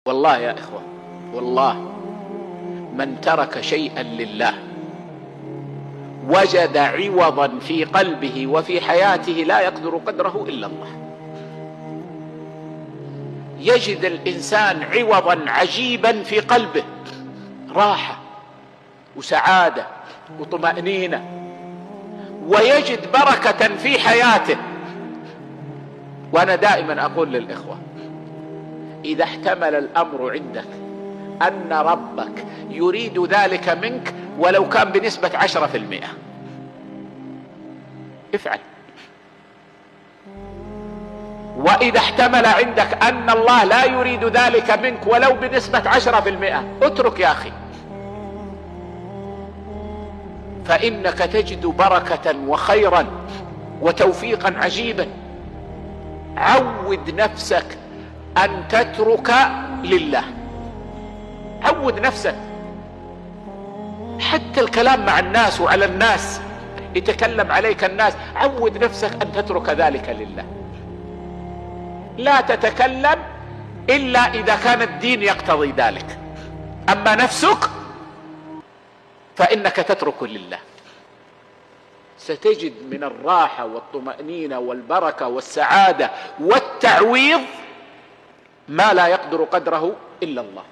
والله يا إخوة، والله من ترك شيئا لله وجد عوضا في قلبه وفي حياته لا يقدر قدره إلا الله. يجد الإنسان عوضا عجيبا في قلبه، راحة وسعادة وطمأنينة، ويجد بركة في حياته. وأنا دائما أقول للإخوة، إذا احتمل الأمر عندك أن ربك يريد ذلك منك ولو كان بنسبة 10%، افعل. وإذا احتمل عندك أن الله لا يريد ذلك منك ولو بنسبة 10%، اترك يا أخي، فإنك تجد بركة وخيرا وتوفيقا عجيبا. عود نفسك أن تترك لله، عود نفسك. حتى الكلام مع الناس وعلى الناس، يتكلم عليك الناس، عود نفسك أن تترك ذلك لله. لا تتكلم إلا إذا كان الدين يقتضي ذلك، أما نفسك فإنك تترك لله. ستجد من الراحة والطمأنينة والبركة والسعادة والتعويض ما لا يقدر قدره إلا الله.